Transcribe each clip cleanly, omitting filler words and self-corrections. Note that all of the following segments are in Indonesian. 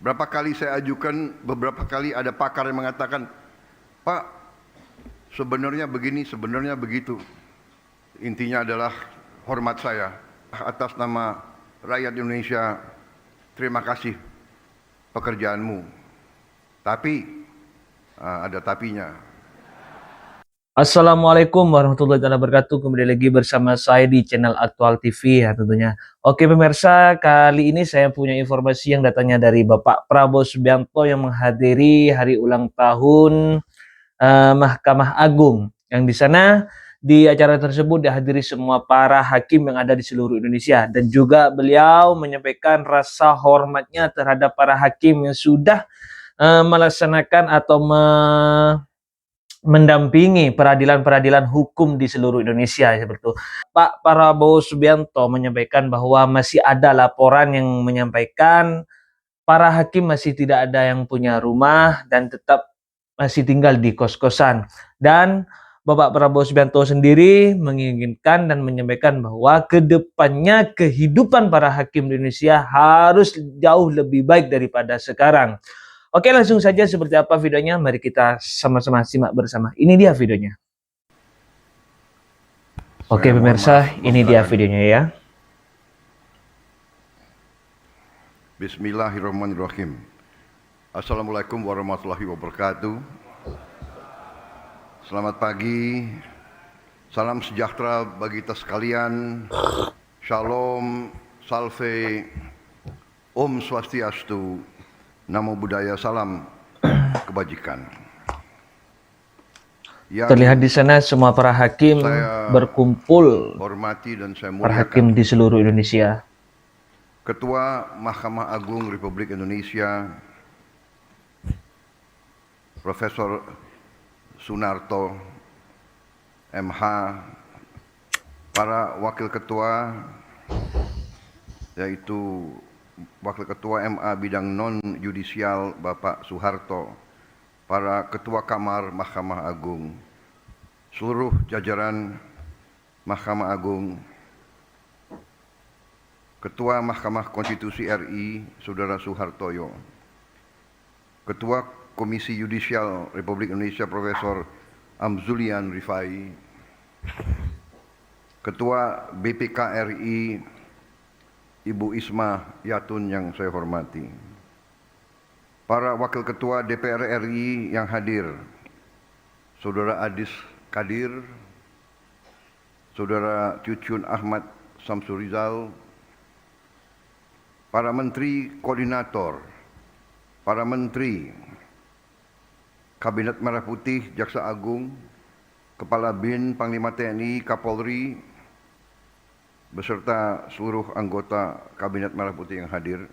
Berapa kali saya ajukan, beberapa kali ada pakar yang mengatakan, Pak, sebenarnya begini, sebenarnya begitu. Intinya adalah hormat saya atas nama rakyat Indonesia. Terima kasih pekerjaanmu. Tapi ada tapinya. Assalamualaikum warahmatullahi wabarakatuh. Kembali lagi bersama saya di channel Aktual TV ya tentunya. Oke pemirsa, kali ini saya punya informasi yang datangnya dari Bapak Prabowo Subianto yang menghadiri hari ulang tahun Mahkamah Agung. Yang di sana di acara tersebut dihadiri semua para hakim yang ada di seluruh Indonesia, dan juga beliau menyampaikan rasa hormatnya terhadap para hakim yang sudah melaksanakan atau mendampingi peradilan-peradilan hukum di seluruh Indonesia seperti itu. Pak Prabowo Subianto menyampaikan bahwa masih ada laporan yang menyampaikan para hakim masih tidak ada yang punya rumah dan tetap masih tinggal di kos-kosan. Dan Bapak Prabowo Subianto sendiri menginginkan dan menyampaikan bahwa kedepannya kehidupan para hakim di Indonesia harus jauh lebih baik daripada sekarang. Oke, langsung saja seperti apa videonya, mari kita sama-sama simak bersama. Ini dia videonya. Oke pemirsa, ini dia videonya ya. Bismillahirrahmanirrahim. Assalamualaikum warahmatullahi wabarakatuh. Selamat pagi. Salam sejahtera bagi kita sekalian. Shalom, salve, Om Swastiastu, Namo Buddhaya, salam kebajikan. Terlihat di sana semua para hakim berkumpul, hormati dan saya para muliakan hakim di seluruh Indonesia. Ketua Mahkamah Agung Republik Indonesia, Profesor Sunarto, MH, para wakil ketua, yaitu Wakil Ketua MA bidang non-yudisial Bapak Soeharto, para Ketua Kamar Mahkamah Agung, seluruh jajaran Mahkamah Agung, Ketua Mahkamah Konstitusi RI, Saudara Soehartoyo, Ketua Komisi Yudisial Republik Indonesia Profesor Amzulian Rifai, Ketua BPK RI Ibu Isma Yatun yang saya hormati, para Wakil Ketua DPR RI yang hadir, Saudara Adis Kadir, Saudara Cucun Ahmad Samsurizal, para Menteri Koordinator, para Menteri Kabinet Merah Putih, Jaksa Agung, Kepala BIN, Panglima TNI, Kapolri, beserta seluruh anggota Kabinet Merah Putih yang hadir,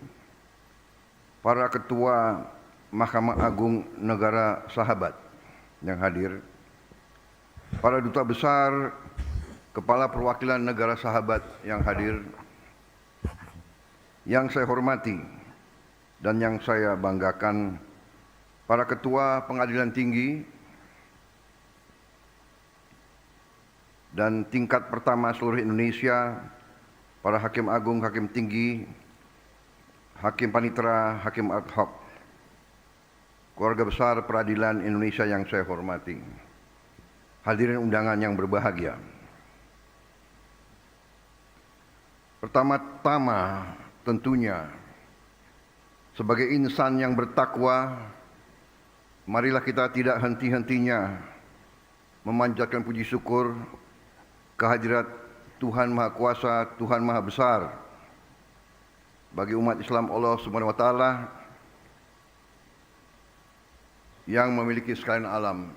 para Ketua Mahkamah Agung Negara Sahabat yang hadir, para Duta Besar, Kepala Perwakilan Negara Sahabat yang hadir, yang saya hormati dan yang saya banggakan, para Ketua Pengadilan Tinggi dan tingkat pertama seluruh Indonesia, para Hakim Agung, Hakim Tinggi, Hakim Panitera, Hakim Ad Hoc, keluarga besar peradilan Indonesia yang saya hormati, hadirin undangan yang berbahagia. Pertama-tama tentunya sebagai insan yang bertakwa, marilah kita tidak henti-hentinya memanjatkan puji syukur kehadirat Tuhan Maha Kuasa, Tuhan Maha Besar bagi umat Islam Allah Subhanahu wa taala yang memiliki sekalian alam.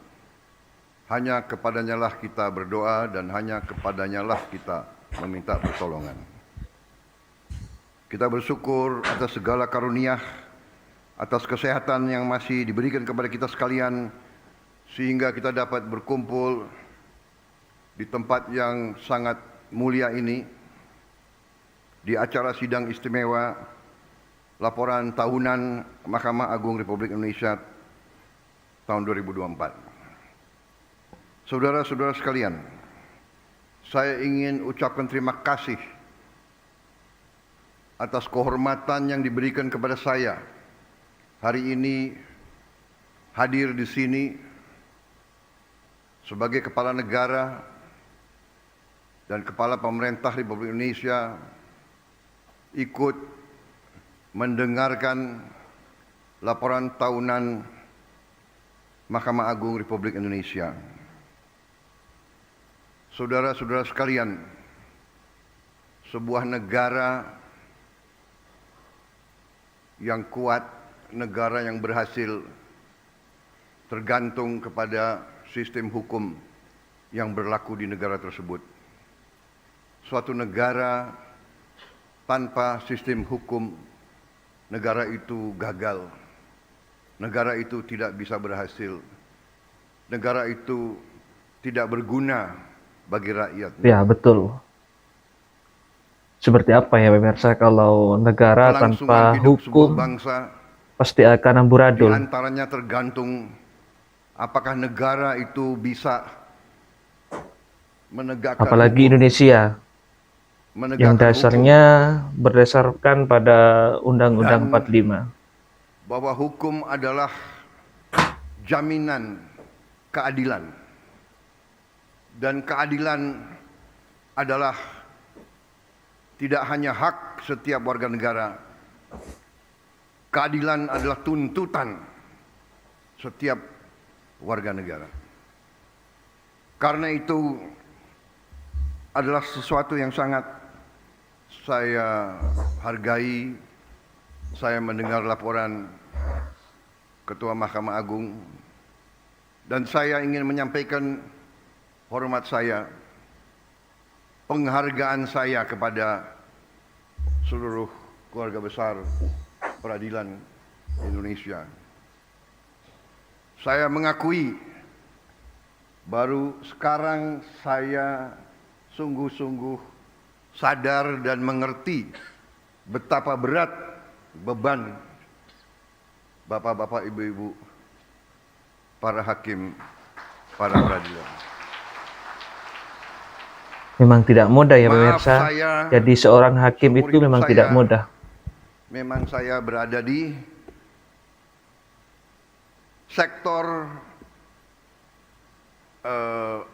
Hanya kepadanya lah kita berdoa dan hanya kepadanya lah kita meminta pertolongan. Kita bersyukur atas segala karunia, atas kesehatan yang masih diberikan kepada kita sekalian, sehingga kita dapat berkumpul di tempat yang sangat mulia ini, di acara sidang istimewa laporan tahunan Mahkamah Agung Republik Indonesia tahun 2024. Saudara-saudara sekalian, saya ingin ucapkan terima kasih atas kehormatan yang diberikan kepada saya hari ini hadir di sini sebagai kepala negara dan kepala pemerintah Republik Indonesia ikut mendengarkan laporan tahunan Mahkamah Agung Republik Indonesia. Saudara-saudara sekalian, sebuah negara yang kuat, negara yang berhasil tergantung kepada sistem hukum yang berlaku di negara tersebut. Suatu negara tanpa sistem hukum, negara itu gagal. Negara itu tidak bisa berhasil. Negara itu tidak berguna bagi rakyat. Ya, betul. Seperti apa ya pemirsa, kalau negara tanpa Kelangsungan hidup sebuah hukum bangsa pasti akan di amburadul. antaranya tergantung apakah negara itu bisa menegakkan Apalagi hukum, Indonesia yang menegakkan dasarnya berdasarkan pada Undang-Undang Dan 45. bahwa hukum adalah jaminan keadilan. Dan keadilan adalah tidak hanya hak setiap warga negara. Keadilan adalah tuntutan setiap warga negara. Karena itu adalah sesuatu yang sangat saya hargai. Saya mendengar laporan Ketua Mahkamah Agung dan saya ingin menyampaikan hormat saya, penghargaan saya kepada seluruh keluarga besar peradilan Indonesia. Saya mengakui baru sekarang saya sungguh-sungguh sadar dan mengerti betapa berat beban bapak-bapak, ibu-ibu, para hakim, para peradilan. Memang tidak mudah ya Maaf, pemirsa. saya Jadi seorang hakim seumur itu hidup memang saya tidak mudah. Memang saya berada di sektor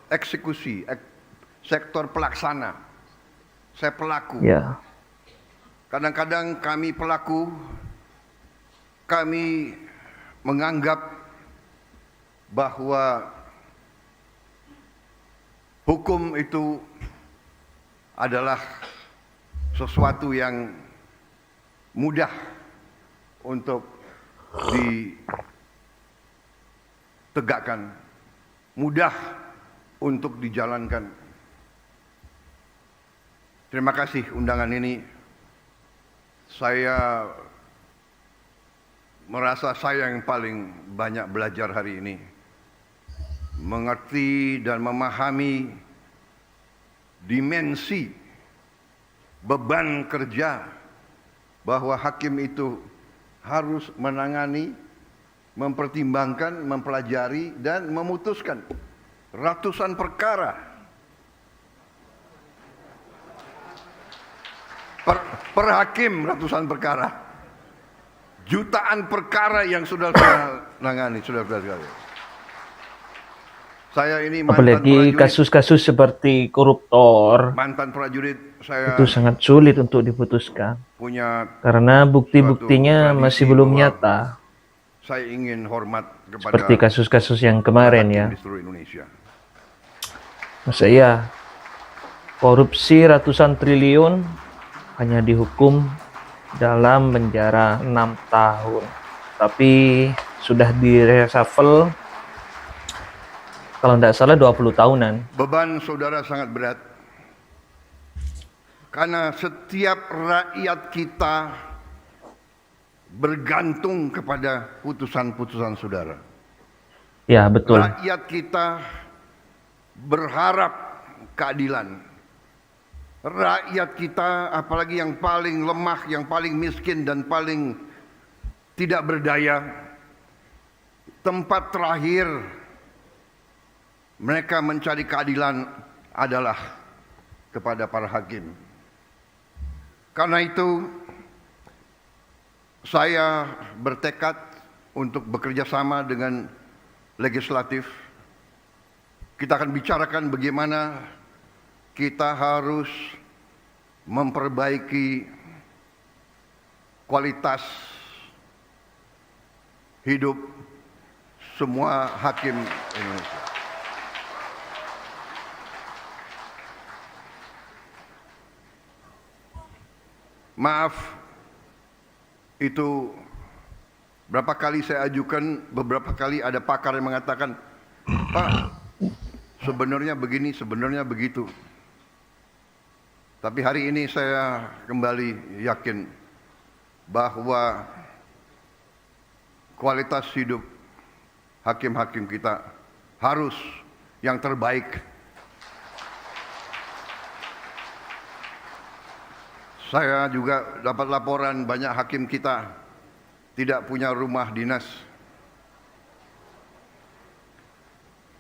eksekusi, sektor pelaksana. Saya pelaku. Ya, Kadang-kadang kami pelaku, kami menganggap bahwa hukum itu adalah sesuatu yang mudah untuk ditegakkan, mudah untuk dijalankan. Terima kasih undangan ini. Saya merasa saya yang paling banyak belajar hari ini. Mengerti dan memahami dimensi beban kerja bahwa hakim itu harus menangani, mempertimbangkan, mempelajari, dan memutuskan ratusan perkara. Per hakim ratusan perkara. Jutaan perkara yang sudah saya tangani, saudara-saudara sekalian. Saya ini mantan apalagi prajurit, kasus-kasus seperti koruptor saya itu sangat sulit untuk diputuskan punya karena bukti-buktinya tradisi masih belum bahwa nyata. saya ingin hormat kepada Seperti kasus-kasus yang kemarin hakim ya. di seluruh Indonesia. Masa iya korupsi ratusan triliun hanya dihukum dalam penjara 6 tahun. Tapi sudah direshuffle kalau tidak salah 20 tahunan. Beban saudara sangat berat. Karena setiap rakyat kita bergantung kepada putusan-putusan saudara. Ya, betul. Rakyat kita berharap keadilan. Rakyat kita, apalagi yang paling lemah, yang paling miskin dan paling tidak berdaya, tempat terakhir mereka mencari keadilan adalah kepada para hakim. Karena itu saya bertekad untuk bekerja sama dengan legislatif. Kita akan bicarakan bagaimana kita harus memperbaiki kualitas hidup semua hakim Indonesia. Maaf, itu berapa kali saya ajukan, beberapa kali ada pakar yang mengatakan, Pak, sebenarnya begini, sebenarnya begitu. Tapi hari ini saya kembali yakin bahwa kualitas hidup hakim-hakim kita harus yang terbaik. Saya juga dapat laporan banyak hakim kita tidak punya rumah dinas.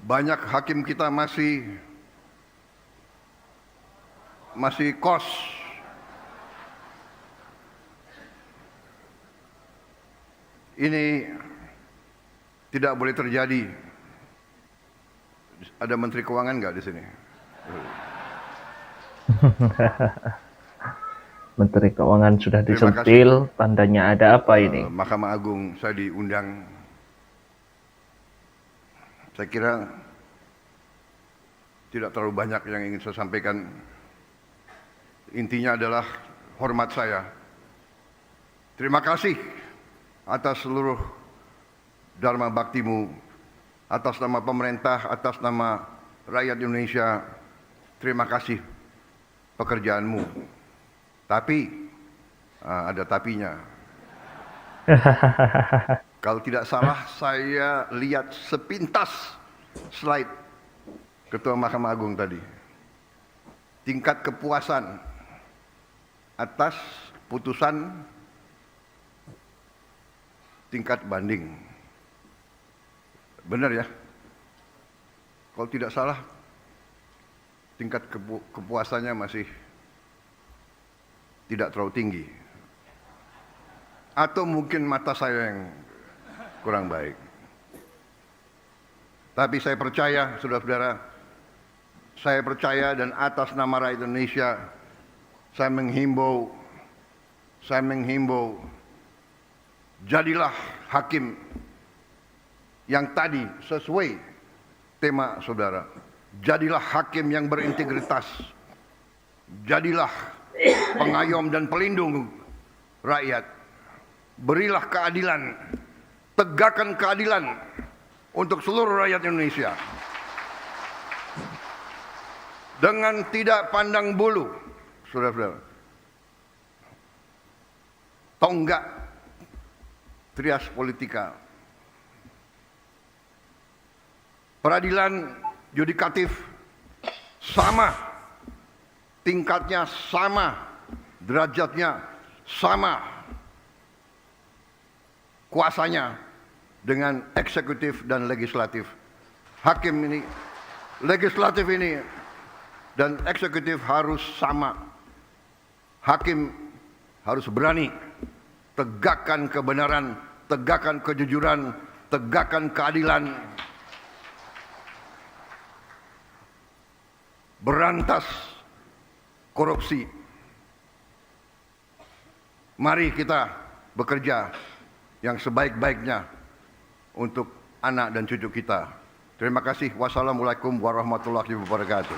Banyak hakim kita masih kos. Ini tidak boleh terjadi. Ada Menteri Keuangan nggak di sini? Menteri Keuangan sudah Terima disentil, tandanya ada apa ini? Mahkamah Agung saya diundang. Saya kira tidak terlalu banyak yang ingin saya sampaikan. Intinya adalah hormat saya. Terima kasih atas seluruh dharma baktimu, atas nama pemerintah, atas nama rakyat Indonesia. Terima kasih pekerjaanmu. Tapi ada tapinya. Kalau tidak salah, saya lihat sepintas slide Ketua Mahkamah Agung tadi. Tingkat kepuasan atas putusan tingkat banding. Benar ya? Kalau tidak salah, tingkat kepuasannya masih tidak terlalu tinggi. Atau mungkin mata saya yang kurang baik. Tapi saya percaya, saudara-saudara, saya percaya dan atas nama rakyat Indonesia, saya menghimbau, jadilah hakim yang tadi sesuai tema saudara. Jadilah hakim yang berintegritas. Jadilah pengayom dan pelindung rakyat. Berilah keadilan, tegakkan keadilan untuk seluruh rakyat Indonesia. Dengan tidak pandang bulu, saudara-saudara. Tonggak trias politika. Peradilan yudikatif sama, tingkatnya sama, derajatnya sama, kuasanya dengan eksekutif dan legislatif. Hakim ini, legislatif ini dan eksekutif harus sama. Hakim harus berani tegakkan kebenaran, tegakkan kejujuran, tegakkan keadilan. Berantas korupsi. Mari kita bekerja yang sebaik-baiknya untuk anak dan cucu kita. Terima kasih. Wassalamualaikum warahmatullahi wabarakatuh.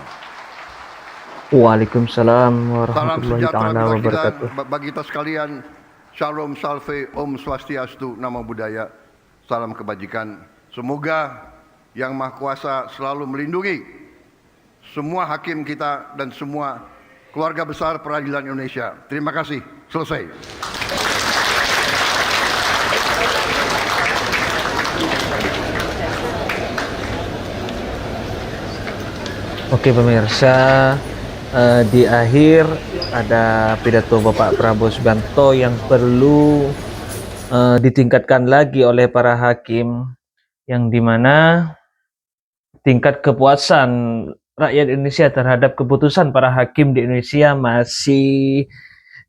Waalaikumsalam Salam warahmatullahi sejahtera taala wabarakatuh. bagi kita sekalian. Shalom, salve, om swastiastu, namo buddhaya. Salam kebajikan. Semoga Yang Maha Kuasa selalu melindungi semua hakim kita dan semua keluarga besar peradilan Indonesia. Terima kasih. Selesai. Oke pemirsa, di akhir ada pidato Bapak Prabowo Subianto yang perlu ditingkatkan lagi oleh para hakim, yang dimana tingkat kepuasan rakyat Indonesia terhadap keputusan para hakim di Indonesia masih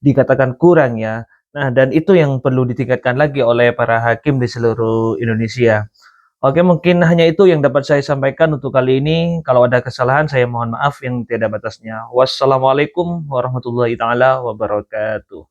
dikatakan kurang ya. Nah, dan itu yang perlu ditingkatkan lagi oleh para hakim di seluruh Indonesia. Oke, mungkin hanya itu yang dapat saya sampaikan untuk kali ini. Kalau ada kesalahan, saya mohon maaf yang tiada batasnya. Wassalamualaikum warahmatullahi taala wabarakatuh.